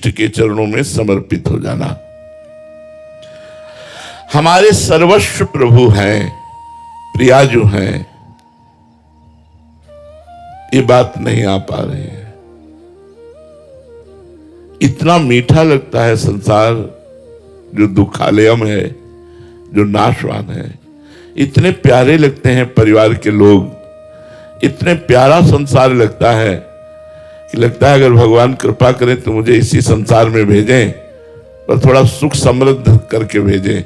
के चरणों में समर्पित हो जाना। हमारे सर्वस्व प्रभु हैं, प्रिया जो हैं, ये बात नहीं आ पा रही है। इतना मीठा लगता है संसार जो दुखालयम है, जो नाशवान है। इतने प्यारे लगते हैं परिवार के लोग, इतने प्यारा संसार लगता है कि लगता है अगर भगवान कृपा करें तो मुझे इसी संसार में भेजें, पर थोड़ा सुख समृद्ध करके भेजें।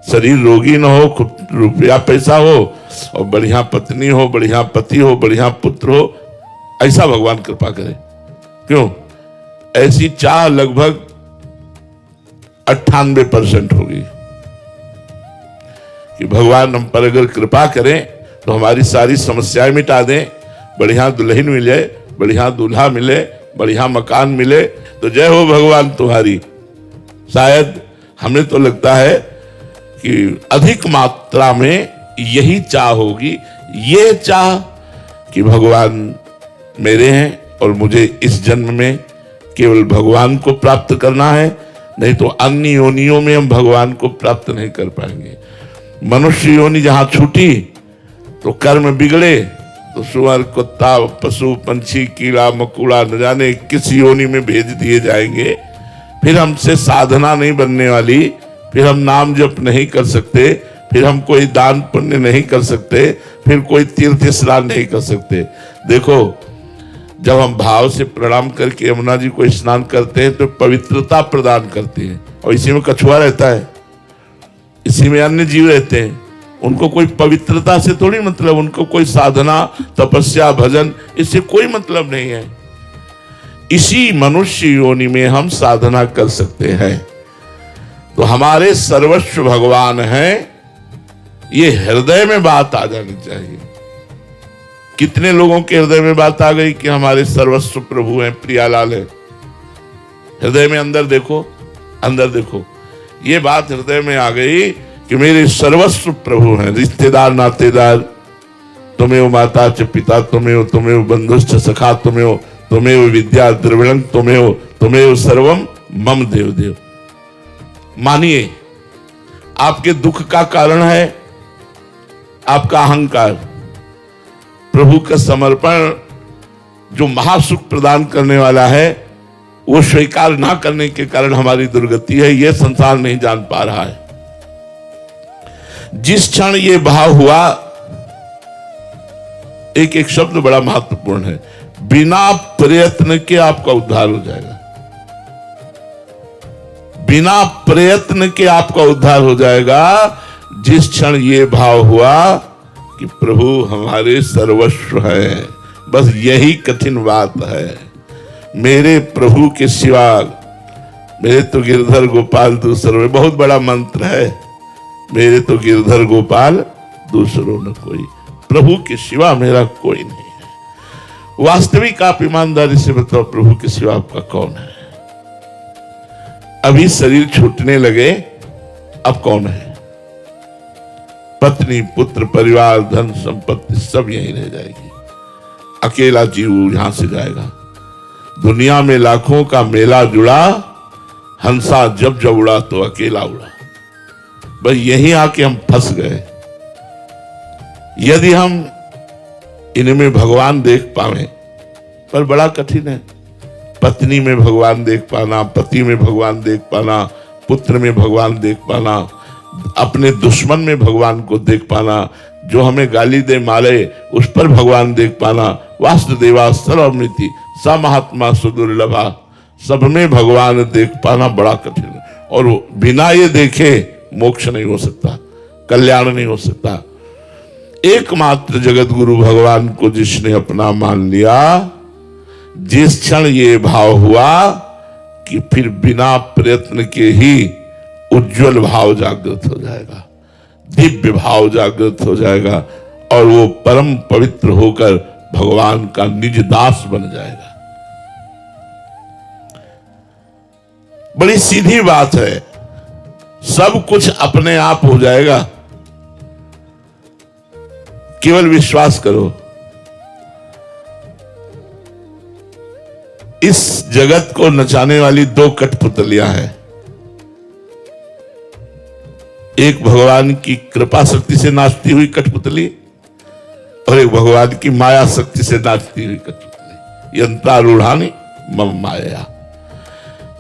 शरीर रोगी ना हो, खूब रुपया पैसा हो, और बढ़िया पत्नी हो, बढ़िया पति हो, बढ़िया पुत्र हो, ऐसा भगवान कृपा करे। क्यों? ऐसी चाह लगभग 98% होगी कि भगवान हम पर अगर कृपा करें तो हमारी सारी समस्याएं मिटा दें, बढ़िया दुल्हन मिले, बढ़िया दूल्हा मिले, बढ़िया मकान मिले, तो जय हो भगवान तुम्हारी। शायद हमें तो लगता है कि अधिक मात्रा में यही चाह होगी, ये चाह कि भगवान मेरे हैं और मुझे इस जन्म में केवल भगवान को प्राप्त करना है, नहीं तो अन्य योनियों में हम भगवान को प्राप्त नहीं कर पाएंगे। मनुष्य योनि जहां छूटी तो कर्म बिगड़े, तो सुअर, कुत्ता, पशु, पंछी, कीड़ा मकोड़ा न जाने किस योनि में भेज दिए जाएंगे। फिर हमसे साधना नहीं बनने वाली, फिर हम नाम जप नहीं कर सकते, फिर हम कोई दान पुण्य नहीं कर सकते, फिर कोई तीर्थ स्नान नहीं कर सकते। देखो, जब हम भाव से प्रणाम करके यमुना जी को स्नान करते हैं तो पवित्रता प्रदान करते हैं, और इसी में कछुआ रहता है, इसी में अन्य जीव रहते हैं। उनको कोई पवित्रता से थोड़ी मतलब, उनको कोई साधना, तपस्या, भजन, इससे कोई मतलब नहीं है। इसी मनुष्य योनि में हम साधना कर सकते हैं। तो हमारे सर्वस्व भगवान हैं, ये हृदय में बात आ जानी चाहिए। कितने लोगों के हृदय में बात आ गई कि हमारे सर्वस्व प्रभु हैं, प्रियालाल है। हृदय में अंदर देखो, अंदर देखो, ये बात हृदय में आ गई कि मेरे सर्वस्व प्रभु हैं। रिश्तेदार, नातेदार, तुम्हें माता च पिता, तुम्हें बंधुश्च सखा, तुम्हें विद्या द्रविणं, तुम्हें सर्वम मम देव देव। मानिए, आपके दुख का कारण है आपका अहंकार। प्रभु का समर्पण जो महासुख प्रदान करने वाला है, वो स्वीकार ना करने के कारण हमारी दुर्गति है। यह संसार नहीं जान पा रहा है। जिस क्षण ये भाव हुआ, एक एक शब्द बड़ा महत्वपूर्ण है, बिना प्रयत्न के आपका उद्धार हो जाएगा। बिना प्रयत्न के आपका उद्धार हो जाएगा। जिस क्षण ये भाव हुआ कि प्रभु हमारे सर्वस्व है, बस यही कठिन बात है। मेरे प्रभु के सिवा, मेरे तो गिरधर गोपाल दूसरों, बहुत बड़ा मंत्र है, मेरे तो गिरधर गोपाल दूसरों न कोई, प्रभु के सिवा मेरा कोई नहीं है। वास्तविक आप ईमानदारी से बताओ, प्रभु के सिवा आपका कौन है? अभी शरीर छूटने लगे, अब कौन है? पत्नी, पुत्र, परिवार, धन संपत्ति सब यहीं रह जाएगी। अकेला जीव यहां से जाएगा। दुनिया में लाखों का मेला जुड़ा, हंसा जब जब उड़ा तो अकेला उड़ा। बस यहीं आके हम फंस गए। यदि हम इनमें भगवान देख पावे, पर बड़ा कठिन है। पत्नी में भगवान देख पाना, पति में भगवान देख पाना, पुत्र में भगवान देख पाना, अपने दुश्मन में भगवान को देख पाना, जो हमें गाली दे मारे उस पर भगवान देख पाना। वासुदेवा सर्वमिति स महात्मा सुदुर्लभा, सब में भगवान देख पाना बड़ा कठिन है। और बिना ये देखे मोक्ष नहीं हो सकता, कल्याण नहीं हो सकता। एकमात्र जगत गुरु भगवान को जिसने अपना मान लिया, जिस क्षण ये भाव हुआ कि फिर बिना प्रयत्न के ही उज्जवल भाव जागृत हो जाएगा, दिव्य भाव जागृत हो जाएगा, और वो परम पवित्र होकर भगवान का निज दास बन जाएगा। बड़ी सीधी बात है, सब कुछ अपने आप हो जाएगा, केवल विश्वास करो। इस जगत को नचाने वाली दो कठपुतलियां हैं। एक भगवान की कृपा शक्ति से नाचती हुई कठपुतली और एक भगवान की माया शक्ति से नाचती हुई कठपुतली। यंत्रारूढ़ानी मम माया।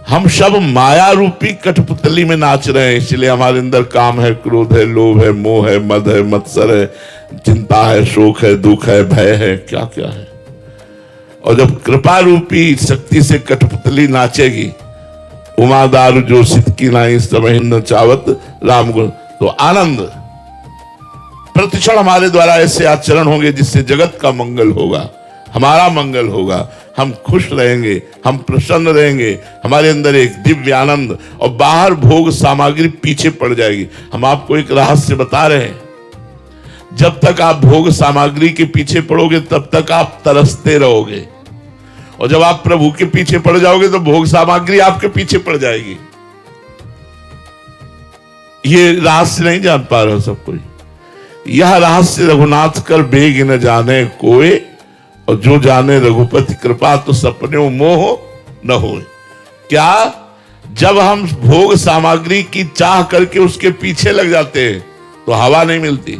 हम सब माया रूपी कठपुतली में नाच रहे हैं, इसलिए हमारे अंदर काम है, क्रोध है, लोभ है, मोह है, मद है, मत्सर है, चिंता है, शोक है, दुख है, भय है, क्या क्या है। और जब कृपा रूपी शक्ति से कठपुतली नाचेगी, उमादार जो सिद्ध की नाई समय न चावत राम गुण, तो आनंद प्रतिक्षण हमारे द्वारा ऐसे आचरण होंगे जिससे जगत का मंगल होगा, हमारा मंगल होगा, हम खुश रहेंगे, हम प्रसन्न रहेंगे, हमारे अंदर एक दिव्य आनंद, और बाहर भोग सामग्री पीछे पड़ जाएगी। हम आपको एक रहस्य बता रहे हैं, जब तक आप भोग सामग्री के पीछे पड़ोगे तब तक आप तरसते रहोगे, और जब आप प्रभु के पीछे पड़ जाओगे तो भोग सामग्री आपके पीछे पड़ जाएगी। ये रहस्य नहीं जान पा रहा सब कोई। यह रहस्य रघुनाथ कर बेग न जाने कोई, और जो जाने रघुपति कृपा तो सपने मोह न हो। क्या जब हम भोग सामग्री की चाह करके उसके पीछे लग जाते हैं तो हवा नहीं मिलती,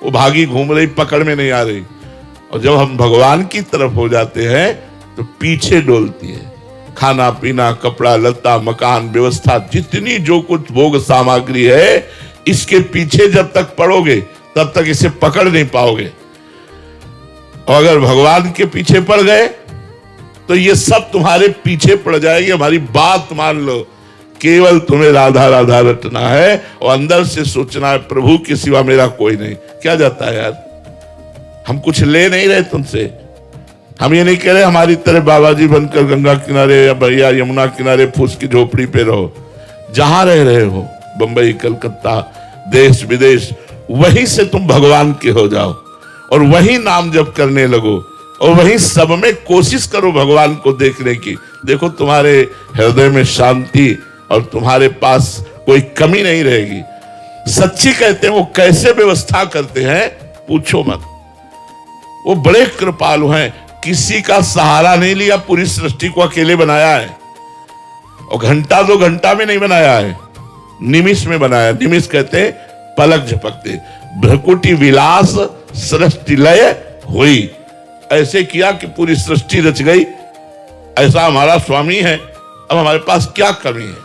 वो भागी घूम रही, पकड़ में नहीं आ रही। और जब हम भगवान की तरफ हो जाते हैं तो पीछे डोलती है। खाना पीना, कपड़ा लत्ता, मकान व्यवस्था, जितनी जो कुछ भोग सामग्री है, इसके पीछे जब तक पड़ोगे तब तक इसे पकड़ नहीं पाओगे। और अगर भगवान के पीछे पड़ गए तो ये सब तुम्हारे पीछे पड़ जाएगी। हमारी बात मान लो, केवल तुम्हें राधा राधा रटना है और अंदर से सोचना है प्रभु के सिवा मेरा कोई नहीं। क्या जाता है यार, हम कुछ ले नहीं रहे तुमसे। हम ये नहीं कह रहे हमारी तरह बाबा जी बनकर गंगा किनारे या भैया यमुना किनारे फूस की झोपड़ी पे रहो। जहां रह रहे हो, बंबई, कलकत्ता, देश विदेश, वहीं से तुम भगवान के हो जाओ और वही नाम जप करने लगो और वही सब में कोशिश करो भगवान को देखने की। देखो तुम्हारे हृदय में शांति और तुम्हारे पास कोई कमी नहीं रहेगी। सच्ची कहते हैं वो कैसे व्यवस्था करते हैं पूछो मत। वो बड़े कृपालु हैं, किसी का सहारा नहीं लिया, पूरी सृष्टि को अकेले बनाया है। और घंटा 2 घंटा में नहीं बनाया है, निमिष में बनाया। निमिष कहते हैं पलक झपकते। भ्रकुटी विलास सृष्टि लय हुई, ऐसे किया कि पूरी सृष्टि रच गई। ऐसा हमारा स्वामी है, अब हमारे पास क्या कमी है।